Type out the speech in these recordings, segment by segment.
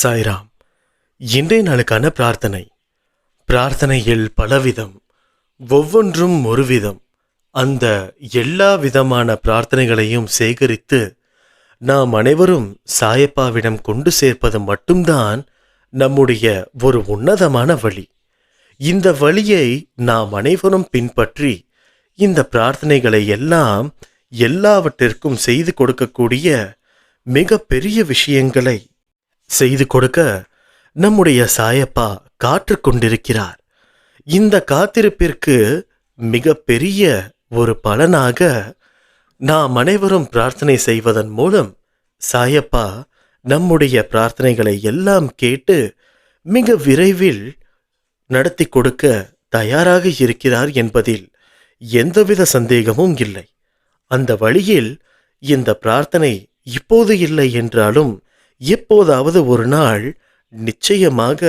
சாய்ராம். இன்றைய நாளுக்கான பிரார்த்தனை. பிரார்த்தனையில் பலவிதம், ஒவ்வொன்றும் ஒரு விதம். அந்த எல்லா விதமான பிரார்த்தனைகளையும் சேகரித்து நாம் அனைவரும் சாயப்பாவிடம் கொண்டு சேர்ப்பது மட்டும்தான் நம்முடைய ஒரு உன்னதமான வழி. இந்த வழியை நாம் அனைவரும் பின்பற்றி இந்த பிரார்த்தனைகளை எல்லாம் எல்லாவற்றிற்கும் செய்து கொடுக்கக்கூடிய மிக பெரிய விஷயங்களை செய்து கொடுக்க நம்முடைய சாயப்பா காற்றுக் கொண்டிருக்கிறார். இந்த காத்திருப்பிற்கு மிக பெரிய ஒரு பலனாக நாம் அனைவரும் பிரார்த்தனை செய்வதன் மூலம் சாயப்பா நம்முடைய பிரார்த்தனைகளை எல்லாம் கேட்டு மிக விரைவில் நடத்தி கொடுக்க தயாராக இருக்கிறார் என்பதில் எந்தவித சந்தேகமும் இல்லை. அந்த வழியில் இந்த பிரார்த்தனை இப்போது இல்லை என்றாலும் எப்போதாவது ஒரு நாள் நிச்சயமாக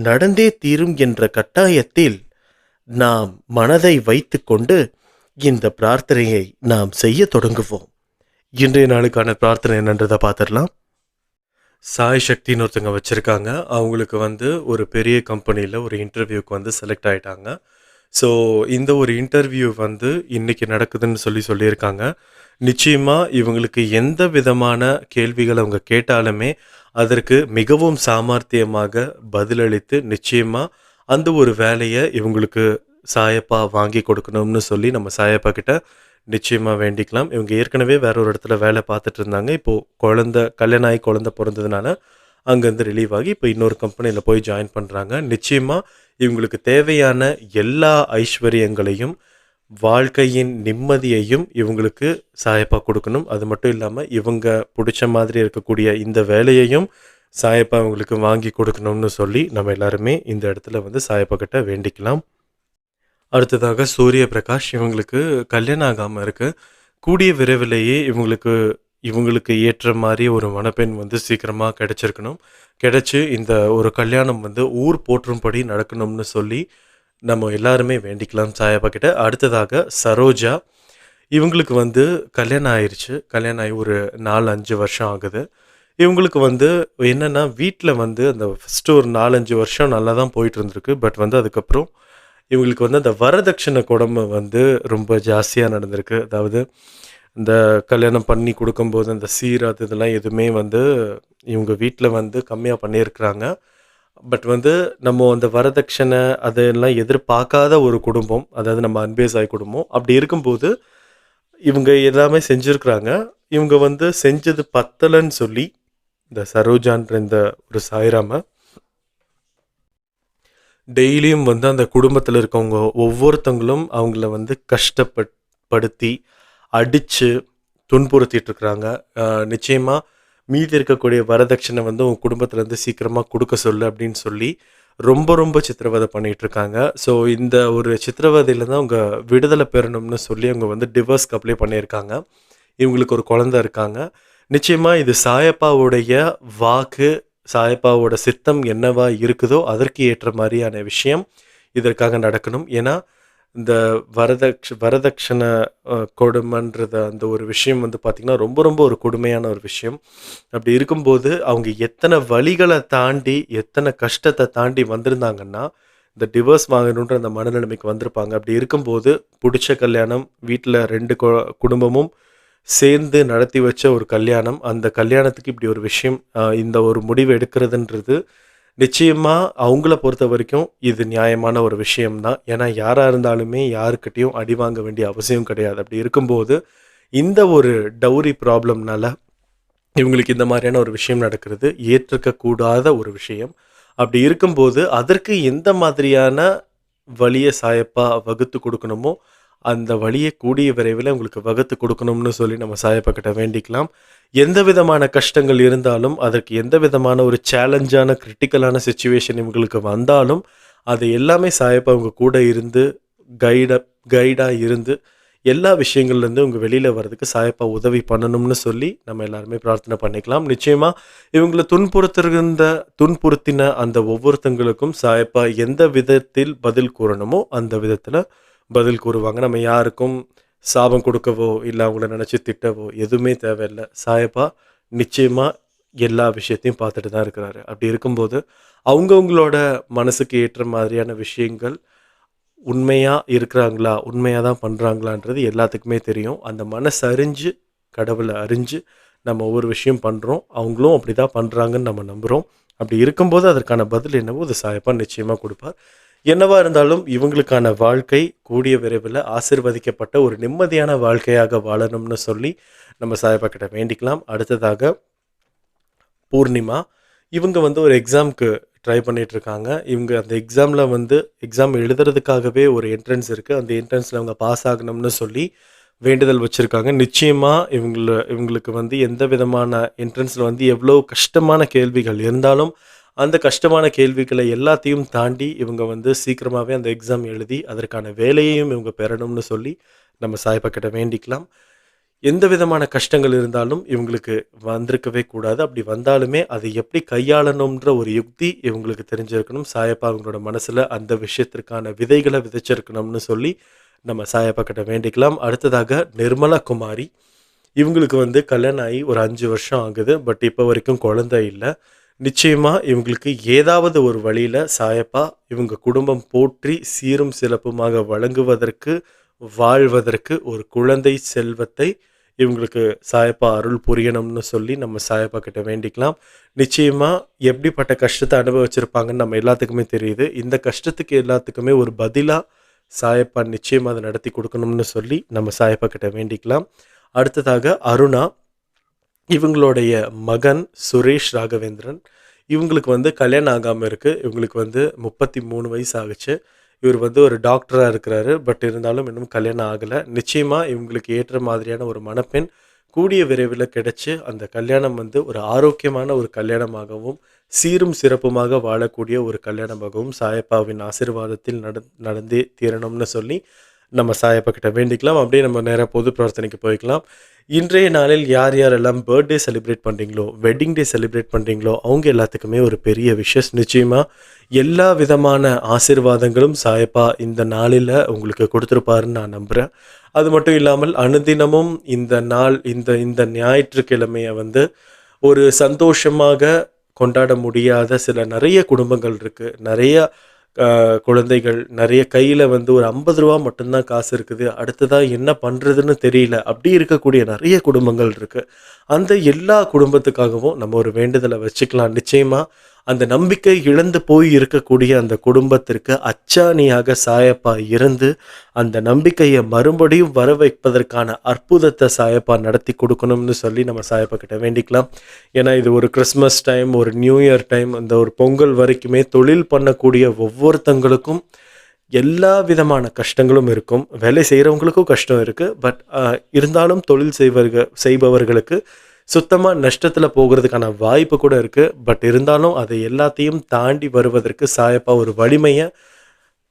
நடந்தே தீரும் என்ற கட்டாயத்தில் நாம் மனதை வைத்துக்கொண்டு இந்த பிரார்த்தனையை நாம் செய்ய தொடங்குவோம். இன்றைய நாளுக்கான பிரார்த்தனை என்னன்றதை பார்த்துடலாம். சாய் சக்தின்னு ஒருத்தங்க வச்சுருக்காங்க. அவங்களுக்கு ஒரு பெரிய கம்பெனியில் ஒரு இன்டர்வியூக்கு செலக்ட் ஆகிட்டாங்க. ஸோ இந்த ஒரு இன்டர்வியூ இன்றைக்கி நடக்குதுன்னு சொல்லியிருக்காங்க. நிச்சயமாக இவங்களுக்கு எந்த விதமான கேள்விகள் அவங்க கேட்டாலுமே அதற்கு மிகவும் சாமர்த்தியமாக பதிலளித்து நிச்சயமாக அந்த ஒரு வேலையை இவங்களுக்கு சாயப்பா வாங்கி கொடுக்கணும்னு சொல்லி நம்ம சாயப்பா கிட்ட நிச்சயமாக வேண்டிக்கலாம். இவங்க ஏற்கனவே வேற ஒரு இடத்துல வேலை பார்த்துட்டு இருந்தாங்க. இப்போது கல்யாணம் ஆகி குழந்தை பிறந்ததுனால அங்கேருந்து ரிலீவ் ஆகி இப்போ இன்னொரு கம்பெனியில் போய் ஜாயின் பண்ணுறாங்க. நிச்சயமாக இவங்களுக்கு தேவையான எல்லா ஐஸ்வர்யங்களையும் வாழ்க்கையின் நிம்மதியையும் இவங்களுக்கு சாயப்பா கொடுக்கணும். அது மட்டும் இல்லாமல் இவங்க பிடிச்ச மாதிரி இருக்கக்கூடிய இந்த வேலையையும் சாயப்பா இவங்களுக்கு வாங்கி கொடுக்கணும்னு சொல்லி நம்ம எல்லாருமே இந்த இடத்துல சாயப்பா கிட்ட வேண்டிக்கலாம். அடுத்ததாக சூரிய பிரகாஷ், இவங்களுக்கு கல்யாணம் ஆகாமல் இருக்குது. கூடிய விரைவிலேயே இவங்களுக்கு ஏற்ற மாதிரி ஒரு மணப்பெண் சீக்கிரமாக கிடைச்சிருக்கணும். கிடைச்சி இந்த ஒரு கல்யாணம் ஊர் போற்றும்படி நடக்கணும்னு சொல்லி நம்ம எல்லாருமே வேண்டிக்கலாம் சாயப்பா கிட்ட. அடுத்ததாக சரோஜா, இவங்களுக்கு கல்யாணம் ஆயிடுச்சு. கல்யாணம் ஆகி ஒரு 4-5 வருஷம் ஆகுது. இவங்களுக்கு என்னென்னா வீட்டில் அந்த ஃபஸ்ட்டு ஒரு 4-5 வருஷம் நல்லா தான் போயிட்டு இருந்திருக்கு. பட் அதுக்கப்புறம் இவங்களுக்கு அந்த வரதட்சணை கொடுமை ரொம்ப ஜாஸ்தியாக நடந்திருக்கு. அதாவது இந்த கல்யாணம் பண்ணி கொடுக்கும்போது அந்த சீராது இதெல்லாம் எதுவுமே இவங்க வீட்டில் கம்மியாக பண்ணியிருக்கிறாங்க. பட் நம்ம அந்த வரதட்சணை அதெல்லாம் எதிர்பார்க்காத ஒரு குடும்பம், அதாவது நம்ம அன்பே சாய் குடும்பம். அப்படி இருக்கும்போது இவங்க எல்லாமே செஞ்சுருக்குறாங்க. இவங்க செஞ்சது பத்தலைன்னு சொல்லி இந்த சரோஜான்ற இந்த ஒரு சாய்ராம டெய்லியும் அந்த குடும்பத்தில் இருக்கவங்க ஒவ்வொருத்தங்களும் அவங்கள கஷ்டப்படுத்தி அடித்து துன்புறுத்திட்டுருக்குறாங்க. நிச்சயமாக மீதி இருக்கக்கூடிய வரதட்சணை உங்கள் குடும்பத்தில் சீக்கிரமாக கொடுக்க சொல்லு அப்படின்னு சொல்லி ரொம்ப ரொம்ப சித்திரவதை பண்ணிகிட்ருக்காங்க. ஸோ இந்த ஒரு சித்திரவதையில் தான் அவங்க விடுதலை பெறணும்னு சொல்லி அவங்க டிவோர்ஸ்க்கு அப்ளை பண்ணியிருக்காங்க. இவங்களுக்கு ஒரு குழந்தை இருக்காங்க. நிச்சயமாக இது சாயப்பாவுடைய வாக்கு, சாயப்பாவோட சித்தம் என்னவா இருக்குதோ அதற்கு ஏற்ற மாதிரியான விஷயம் இதற்காக நடக்கணும். ஏன்னா இந்த வரதட்சணை கொடுமைன்றத அந்த ஒரு விஷயம் பார்த்திங்கன்னா ரொம்ப ரொம்ப ஒரு கொடுமையான ஒரு விஷயம். அப்படி இருக்கும்போது அவங்க எத்தனை வழிகளை தாண்டி எத்தனை கஷ்டத்தை தாண்டி வந்திருந்தாங்கன்னா இந்த டிவோர்ஸ் வாங்கணுன்ற அந்த மனநிலைமைக்கு வந்திருப்பாங்க. அப்படி இருக்கும்போது பிடிச்ச கல்யாணம், வீட்டில் 2 குடும்பமும் சேர்ந்து நடத்தி வச்ச ஒரு கல்யாணம், அந்த கல்யாணத்துக்கு இப்படி ஒரு விஷயம், இந்த ஒரு முடிவு எடுக்கிறதுன்றது நிச்சயமாக அவங்கள பொறுத்த வரைக்கும் இது நியாயமான ஒரு விஷயம்தான். ஏன்னா யாராக இருந்தாலுமே யாருக்கிட்டையும் அடி வாங்க வேண்டிய அவசியம் கிடையாது. அப்படி இருக்கும்போது இந்த ஒரு டவுரி ப்ராப்ளம்னால இவங்களுக்கு இந்த மாதிரியான ஒரு விஷயம் நடக்கிறது ஏற்றுக்கக்கூடாத ஒரு விஷயம். அப்படி இருக்கும்போது அதற்கு எந்த மாதிரியான வழியை சாயப்பா வகுத்து கொடுக்கணுமோ அந்த வழியை கூடிய விரைவில் உங்களுக்கு வகுத்து கொடுக்கணும்னு சொல்லி நம்ம சாயப்பா கிட்ட வேண்டிக்கலாம். எந்த விதமான கஷ்டங்கள் இருந்தாலும் அதற்கு எந்த விதமான ஒரு சேலஞ்சான கிரிட்டிக்கலான சிச்சுவேஷன் இவங்களுக்கு வந்தாலும் அது எல்லாமே சாயப்பா அவங்க கூட இருந்து கைடாக இருந்து எல்லா விஷயங்கள்லேருந்து உங்கள் வெளியில் வர்றதுக்கு சாயப்பா உதவி பண்ணணும்னு சொல்லி நம்ம எல்லாருமே பிரார்த்தனை பண்ணிக்கலாம். நிச்சயமாக இவங்களை துன்புறுத்தின அந்த ஒவ்வொருத்தங்களுக்கும் சாயப்பா எந்த விதத்தில் பதில் கூறணுமோ அந்த விதத்தில் பதில் கூறுவாங்க. நம்ம யாருக்கும் சாபம் கொடுக்கவோ இல்லை அவங்கள நினச்சி திட்டவோ எதுவுமே தேவையில்லை. சாயப்பா நிச்சயமாக எல்லா விஷயத்தையும் பார்த்துட்டு தான் இருக்கிறாரு. அப்படி இருக்கும்போது, அவங்கவங்களோட மனசுக்கு ஏற்ற மாதிரியான விஷயங்கள் உண்மையா இருக்கிறாங்களா? உண்மையா தான் பண்றாங்களான்றது எல்லாத்துக்குமே தெரியும். அந்த மனசு அறிஞ்சு, கடவுள அறிஞ்சு நம்ம ஒவ்வொரு விஷயம் பண்றோம். அவங்களும் அப்படிதான் பண்றாங்கன்னு நம்ம நம்புறோம். அப்படி இருக்கும்போது அதற்கான பதில் என்னவோ அது சாயப்பா நிச்சயமா குடுப்பார். என்னவா இருந்தாலும் இவங்களுக்கான வாழ்க்கை கூடிய விரைவில ஆசீர்வதிக்கப்பட்ட ஒரு நிம்மதியான வாழ்க்கையாக வாழணும்னு சொல்லி நம்ம சாயப்பா கிட்ட வேண்டிக்கலாம். அடுத்ததாக பூர்ணிமா. இவங்க வந்து ஒரு எக்ஸாம்க்கு ட்ரை பண்ணிட்டுருக்காங்க. இவங்க அந்த எக்ஸாமில் வந்து எக்ஸாம் எழுதுறதுக்காகவே ஒரு என்ட்ரன்ஸ் இருக்குது. அந்த என்ட்ரன்ஸில் அவங்க பாஸ் ஆகணும்னு சொல்லி வேண்டுதல் வச்சுருக்காங்க. நிச்சயமாக இவங்களுக்கு வந்து எந்த விதமான என்ட்ரன்ஸில் வந்து எவ்வளோ கஷ்டமான கேள்விகள் இருந்தாலும், அந்த கஷ்டமான கேள்விகளை எல்லாத்தையும் தாண்டி இவங்க வந்து சீக்கிரமாகவே அந்த எக்ஸாம் எழுதி அதற்கான வேலையையும் இவங்க பெறணும்னு சொல்லி நம்ம சாய்பா கிட்ட வேண்டிக்கலாம். எந்த விதமான கஷ்டங்கள் இருந்தாலும் இவங்களுக்கு வந்திருக்கவே கூடாது. அப்படி வந்தாலுமே அதை எப்படி கையாளணும்ன்ற ஒரு யுக்தி இவங்களுக்கு தெரிஞ்சிருக்கணும். சாயப்பா அவங்களோட மனசுல அந்த விஷயத்திற்கான விதைகள விதைச்சிருக்கணும்னு சொல்லி நம்ம சாயப்பா கிட்ட வேண்டிக்கலாம். அடுத்ததாக நிர்மலா குமாரி. இவங்களுக்கு வந்து கல்யாணம் ஆகி ஒரு 5 வருஷம் ஆகுது. பட் இப்போ வரைக்கும் குழந்தை இல்ல. நிச்சயமா இவங்களுக்கு ஏதாவது ஒரு வழியில சாயப்பா இவங்க குடும்பம் போற்றி சீரும் சிறப்புமாக வழங்குவதற்கு, வாழ்வதற்கு ஒரு குழந்தை செல்வத்தை இவங்களுக்கு சாயப்பா அருள் புரியணும்னு சொல்லி நம்ம சாயப்பா கிட்ட வேண்டிக்கலாம். நிச்சயமா எப்படிப்பட்ட கஷ்டத்த அனுபவிச்சிருப்பாங்கன்னு நம்ம எல்லாத்துக்குமே தெரியுது. இந்த கஷ்டத்துக்கு எல்லாத்துக்குமே ஒரு பதிலா சாயப்பா நிச்சயமா அத நடத்தி குடுக்கணும்னு சொல்லி நம்ம சாயப்பா கிட்ட வேண்டிக்கலாம். அடுத்ததாக அருணா. இவங்களுடைய மகன் சுரேஷ் ராகவேந்திரன். இவங்களுக்கு வந்து கல்யாணம் ஆகாம இருக்கு. இவங்களுக்கு வந்து 33 வயசு ஆகுச்சு. இவர் வந்து ஒரு டாக்டரா இருக்கிறாரு. பட் இருந்தாலும் இன்னும் கல்யாணம் ஆகல. நிச்சயமா இவங்களுக்கு ஏற்ற மாதிரியான ஒரு மணப்பெண் கூடிய விரைவில கிடைச்சு, அந்த கல்யாணம் வந்து ஒரு ஆரோக்கியமான ஒரு கல்யாணமாகவும், சீரும் சிறப்புமாக வாழக்கூடிய ஒரு கல்யாணமாகவும் சாயப்பாவின் ஆசீர்வாதத்தில் நடந்தே தீரணும்னு சொல்லி நம்ம சாயப்பா கிட்ட வேண்டிக்கலாம். அப்படியே நம்ம நேரா பொது பிரார்த்தனைக்கு போய்க்கலாம். இன்றைய நாளில் யார் யாரெல்லாம் பர்த்டே செலிப்ரேட் பண்ணுறீங்களோ, வெட்டிங் டே செலிப்ரேட் பண்ணுறீங்களோ, அவங்க எல்லாத்துக்குமே ஒரு பெரிய விஷஸ். நிச்சயமா எல்லா விதமான ஆசீர்வாதங்களும் சாயப்பா இந்த நாளில் உங்களுக்கு கொடுத்துருப்பாருன்னு நான் நம்புகிறேன். அது மட்டும் இல்லாமல் அனுதினமும் இந்த நாள் இந்த இந்த ஞாயிற்றுக்கிழமையை வந்து ஒரு சந்தோஷமாக கொண்டாட முடியாத சில நிறைய குடும்பங்கள் இருக்குது. நிறைய குழந்தைகள் நிறைய கையில் வந்து ஒரு ரூ. 50 மட்டும்தான் காசு இருக்குது. அடுத்ததாக என்ன பண்ணுறதுன்னு தெரியல. அப்படி இருக்கக்கூடிய நிறைய குடும்பங்கள் இருக்குது. அந்த எல்லா குடும்பத்துக்காகவும் நம்ம ஒரு வேண்டுதலை வச்சுக்கலாம். நிச்சயமாக அந்த நம்பிக்கை இழந்து போய் இருக்கக்கூடிய அந்த குடும்பத்திற்கு அச்சாணியாக சாயப்பா இருந்து அந்த நம்பிக்கையை மறுபடியும் வர வைப்பதற்கான அற்புதத்தை சாயப்பா நடத்தி கொடுக்கணும்னு சொல்லி நம்ம சாயப்பா கிட்ட வேண்டிக்கலாம். ஏன்னா இது ஒரு கிறிஸ்மஸ் டைம், ஒரு நியூ இயர் டைம், அந்த ஒரு பொங்கல் வரைக்குமே தொழில் பண்ணக்கூடிய ஒவ்வொருத்தங்களுக்கும் எல்லா விதமான கஷ்டங்களும் இருக்கும். வேலை செய்கிறவங்களுக்கும் கஷ்டம் இருக்குது. பட் இருந்தாலும் தொழில் செய்பவர்களுக்கு சுத்தமாக நஷ்டத்தில் போகிறதுக்கான வாய்ப்பு கூட இருக்குது. பட் இருந்தாலும் அதை எல்லாத்தையும் தாண்டி வருவதற்கு சாயப்பா ஒரு வலிமையை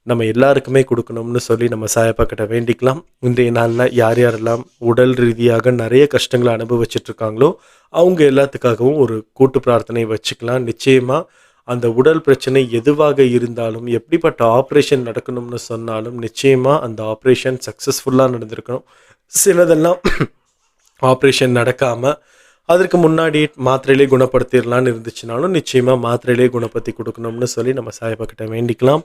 நம்ம எல்லாருக்குமே கொடுக்கணும்னு சொல்லி நம்ம சாயப்பா கிட்ட வேண்டிக்கலாம். இன்றைய நாளில் யார் யாரெல்லாம் உடல் ரீதியாக நிறைய கஷ்டங்களை அனுபவிச்சிட்ருக்காங்களோ அவங்க எல்லாத்துக்காகவும் ஒரு கூட்டு பிரார்த்தனை வச்சுக்கலாம். நிச்சயமாக அந்த உடல் பிரச்சனை எதுவாக இருந்தாலும், எப்படிப்பட்ட ஆப்ரேஷன் நடக்கணும்னு சொன்னாலும் நிச்சயமாக அந்த ஆப்ரேஷன் சக்ஸஸ்ஃபுல்லாக நடந்திருக்கணும். சிலதெல்லாம் ஆப்ரேஷன் நடக்காமல் அதற்கு முன்னாடி மாத்திரையிலே குணப்படுத்திடலான்னு இருந்துச்சுனாலும் நிச்சயமாக மாத்திரையிலே குணப்படுத்தி கொடுக்கணும்னு சொல்லி நம்ம சாயப்பா கிட்ட வேண்டிக்கலாம்.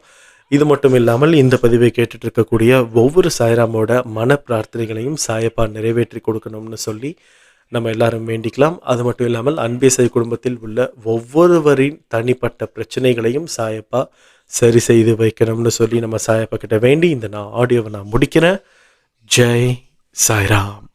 இது மட்டும் இல்லாமல் இந்த பதிவை கேட்டுட்டு இருக்கக்கூடிய ஒவ்வொரு சாய்ராமோட மன பிரார்த்தனைகளையும் சாயப்பா நிறைவேற்றி கொடுக்கணும்னு சொல்லி நம்ம எல்லாரும் வேண்டிக்கலாம். அது மட்டும் இல்லாமல் அன்பே சாய் குடும்பத்தில் உள்ள ஒவ்வொருவரின் தனிப்பட்ட பிரச்சனைகளையும் சாயப்பா சரி செய்து வைக்கணும்னு சொல்லி நம்ம சாயப்பா கிட்ட வேண்டி இந்த ஆடியோவை நான் முடிக்கிறேன். ஜெய் சாய்ராம்.